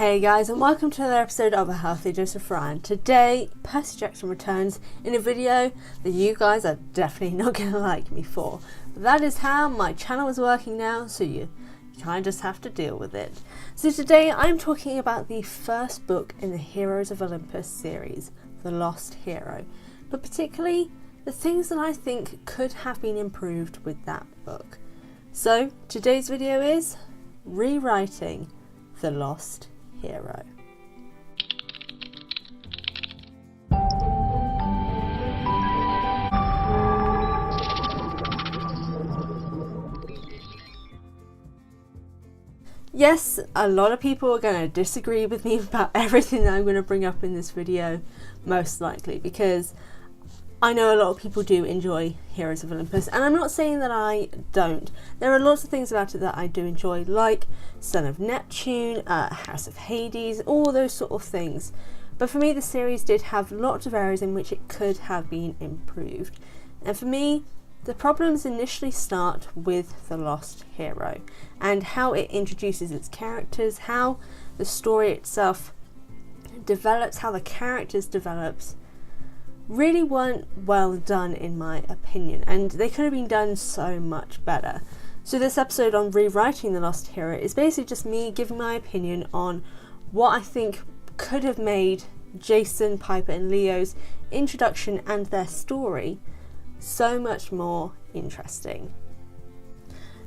Hey guys, and welcome to another episode of A Healthy Dose of Fran. Today, Percy Jackson returns in a video that you guys are definitely not going to like me for. But that is how my channel is working now, so you kind of just have to deal with it. So today I'm talking about the first book in the Heroes of Olympus series, The Lost Hero. But particularly, the things that I think could have been improved with that book. So, today's video is rewriting The Lost Hero. Yes, a lot of people are going to disagree with me about everything that I'm going to bring up in this video, most likely, because I know a lot of people do enjoy Heroes of Olympus, and I'm not saying that I don't. There are lots of things about it that I do enjoy, like Son of Neptune, House of Hades, all those sort of things. But for me, the series did have lots of areas in which it could have been improved. And for me, the problems initially start with The Lost Hero, and how it introduces its characters, how the story itself develops, how the characters develops, really weren't well done in my opinion, and they could have been done so much better. So this episode on rewriting The Lost Hero is basically just me giving my opinion on what I think could have made Jason, Piper and Leo's introduction and their story so much more interesting.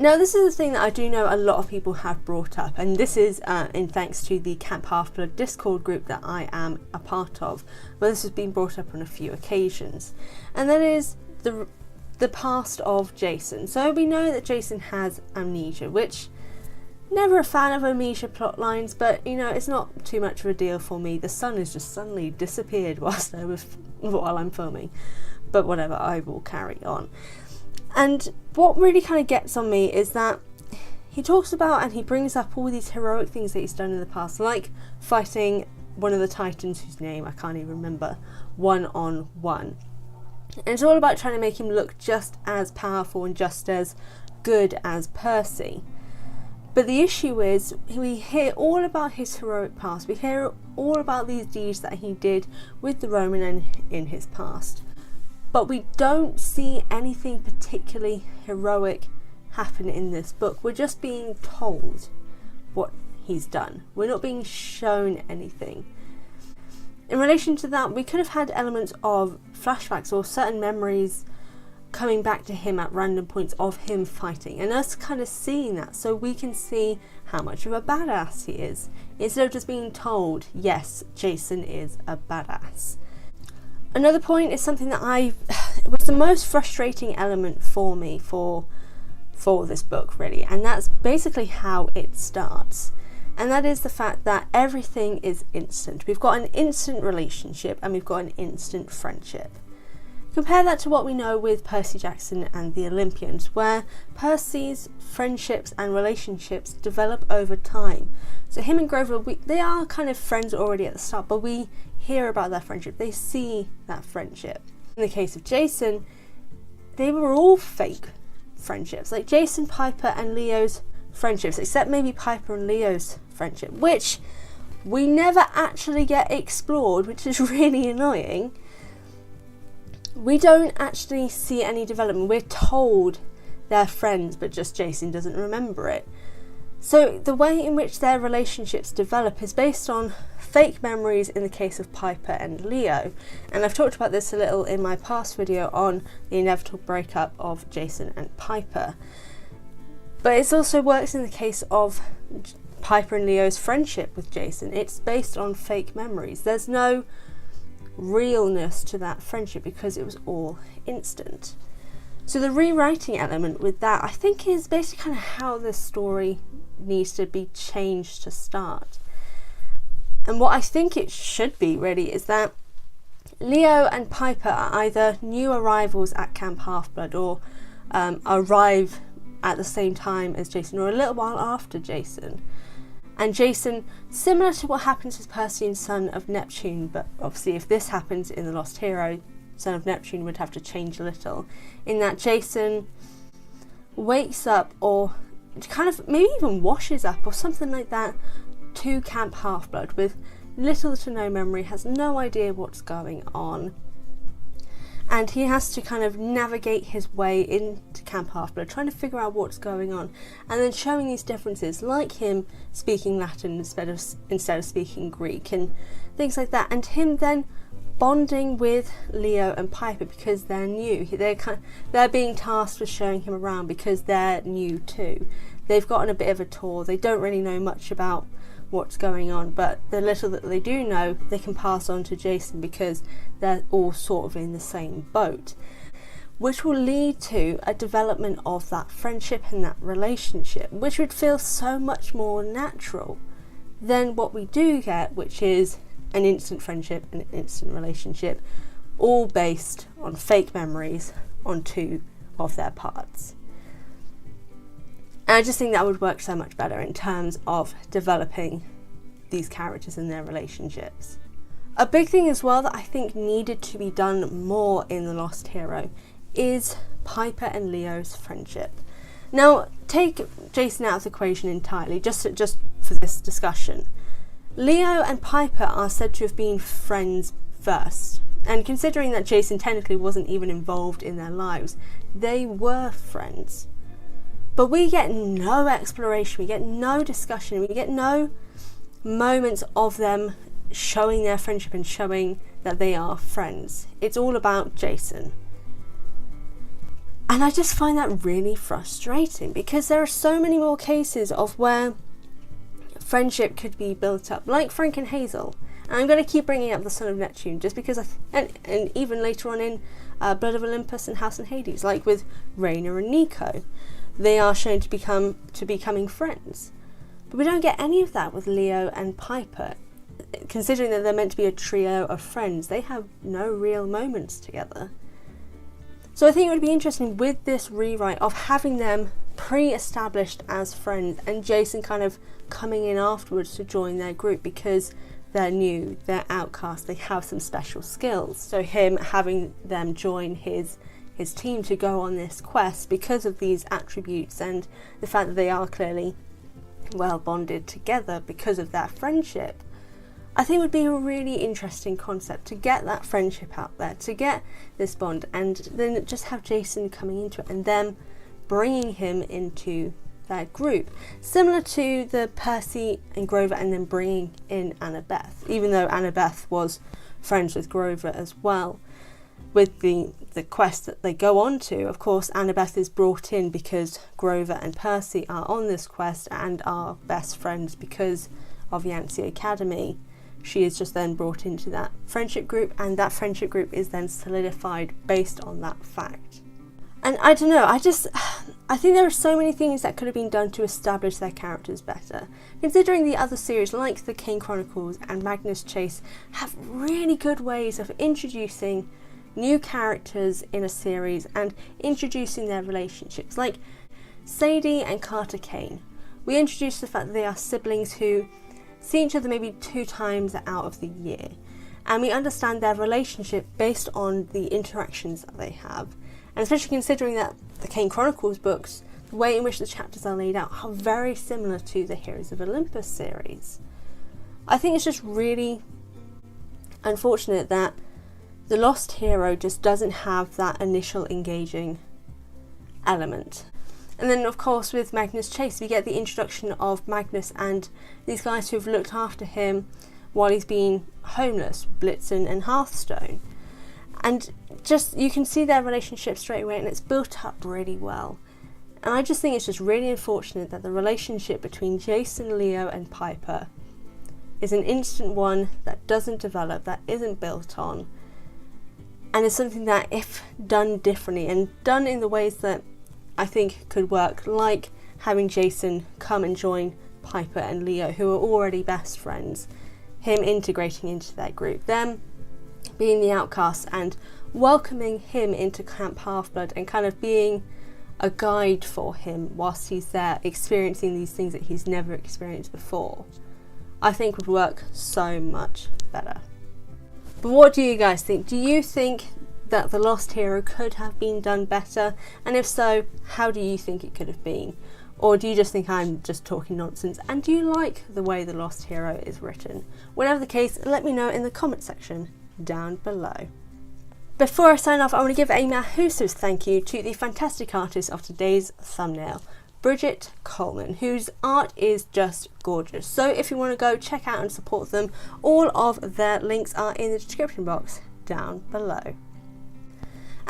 Now, this is a thing that I do know a lot of people have brought up, and this is in thanks to the Camp Half-Blood Discord group that I am a part of, where this has been brought up on a few occasions, and that is the past of Jason. So we know that Jason has amnesia, which, never a fan of amnesia plot lines, but you know, it's not too much of a deal for me. The sun has just suddenly disappeared while I'm filming, but whatever, I will carry on. And what really kind of gets on me is that he talks about and he brings up all these heroic things that he's done in the past, like fighting one of the Titans whose name I can't even remember, one-on-one. And it's all about trying to make him look just as powerful and just as good as Percy. But the issue is, we hear all about his heroic past, we hear all about these deeds that he did with the Roman and in his past. But we don't see anything particularly heroic happen in this book. We're just being told what he's done. We're not being shown anything. In relation to that, we could have had elements of flashbacks or certain memories coming back to him at random points of him fighting, and us kind of seeing that so we can see how much of a badass he is, instead of just being told, yes, Jason is a badass. Another point is something that was the most frustrating element for me for this book, really, and that's basically how it starts. And that is the fact that everything is instant. We've got an instant relationship and we've got an instant friendship. Compare that to what we know with Percy Jackson and the Olympians, where Percy's friendships and relationships develop over time. So him and Grover, they are kind of friends already at the start, but we hear about their friendship, they see that friendship. In the case of Jason, they were all fake friendships, like Jason, Piper and Leo's friendships, except maybe Piper and Leo's friendship, which we never actually get explored, which is really annoying. We don't actually see any development. We're told they're friends, but just Jason doesn't remember it. So the way in which their relationships develop is based on fake memories in the case of Piper and Leo, and I've talked about this a little in my past video on the inevitable breakup of Jason and Piper. But it also works in the case of Piper and Leo's friendship with Jason. It's based on fake memories. There's no realness to that friendship because it was all instant. So the rewriting element with that, I think, is basically kind of how the story needs to be changed to start. And what I think it should be, really, is that Leo and Piper are either new arrivals at Camp Half-Blood or arrive at the same time as Jason or a little while after Jason. And Jason, similar to what happens with Percy and Son of Neptune, but obviously if this happens in The Lost Hero, Son of Neptune would have to change a little, in that Jason wakes up or kind of maybe even washes up or something like that to Camp Half-Blood with little to no memory, has no idea what's going on. And he has to kind of navigate his way into Camp Half-Blood, trying to figure out what's going on, and then showing these differences, like him speaking Latin instead of speaking Greek, and things like that, and him then bonding with Leo and Piper because they're new. They're being tasked with showing him around because they're new too. They've gotten a bit of a tour. They don't really know much about what's going on, but the little that they do know, they can pass on to Jason because they're all sort of in the same boat, which will lead to a development of that friendship and that relationship, which would feel so much more natural than what we do get, which is an instant friendship and an instant relationship, all based on fake memories on two of their parts. And I just think that would work so much better in terms of developing these characters and their relationships. A big thing as well that I think needed to be done more in The Lost Hero is Piper and Leo's friendship. Now, take Jason out of the equation entirely, just for this discussion. Leo and Piper are said to have been friends first, and considering that Jason technically wasn't even involved in their lives, they were friends. But we get no exploration, we get no discussion, we get no moments of them showing their friendship and showing that they are friends. It's all about Jason. And I just find that really frustrating because there are so many more cases of where friendship could be built up, like Frank and Hazel. And I'm going to keep bringing up the Son of Neptune just because and even later on in Blood of Olympus and House and Hades, like with Raina and Nico. They are shown to becoming friends. But we don't get any of that with Leo and Piper. Considering that they're meant to be a trio of friends, they have no real moments together. So I think it would be interesting with this rewrite of having them pre-established as friends and Jason kind of coming in afterwards to join their group because they're new, they're outcast, they have some special skills. So him having them join his team to go on this quest because of these attributes and the fact that they are clearly well bonded together because of their friendship, I think would be a really interesting concept to get that friendship out there, to get this bond, and then just have Jason coming into it and them bringing him into their group, similar to the Percy and Grover and then bringing in Annabeth, even though Annabeth was friends with Grover as well. With the quest that they go on to, of course, Annabeth is brought in because Grover and Percy are on this quest and are best friends because of Yancey Academy. She is just then brought into that friendship group, and that friendship group is then solidified based on that fact. And I don't know, I think there are so many things that could have been done to establish their characters better. Considering the other series, like the Kane Chronicles and Magnus Chase, have really good ways of introducing new characters in a series and introducing their relationships, like Sadie and Carter Kane. We introduce the fact that they are siblings who see each other maybe 2 times out of the year, and we understand their relationship based on the interactions that they have. And especially considering that the Kane Chronicles books, the way in which the chapters are laid out, are very similar to the Heroes of Olympus series. I think it's just really unfortunate that The Lost Hero just doesn't have that initial engaging element. And then of course with Magnus Chase, we get the introduction of Magnus and these guys who have looked after him while he's been homeless, Blitzen and Hearthstone. And just, you can see their relationship straight away and it's built up really well. And I just think it's just really unfortunate that the relationship between Jason, Leo and Piper is an instant one that doesn't develop, that isn't built on. And it's something that, if done differently and done in the ways that I think could work, like having Jason come and join Piper and Leo, who are already best friends, him integrating into their group, them being the outcast and welcoming him into Camp Half-Blood and kind of being a guide for him whilst he's there experiencing these things that he's never experienced before, I think would work so much better. But what do you guys think? Do you think that The Lost Hero could have been done better? And if so, how do you think it could have been? Or do you just think I'm just talking nonsense? And do you like the way The Lost Hero is written? Whatever the case, let me know in the comment section down below. Before I sign off, I want to give a massive thank you to the fantastic artist of today's thumbnail, Bridget Coleman, whose art is just gorgeous. So if you want to go check out and support them, all of their links are in the description box down below.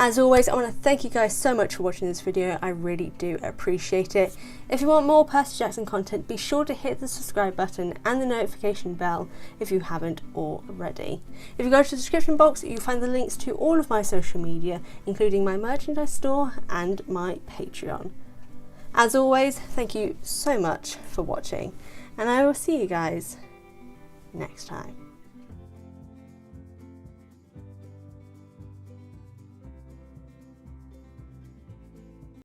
As always, I want to thank you guys so much for watching this video. I really do appreciate it. If you want more Percy Jackson content, be sure to hit the subscribe button and the notification bell if you haven't already. If you go to the description box, you'll find the links to all of my social media, including my merchandise store and my Patreon. As always, thank you so much for watching, and I will see you guys next time.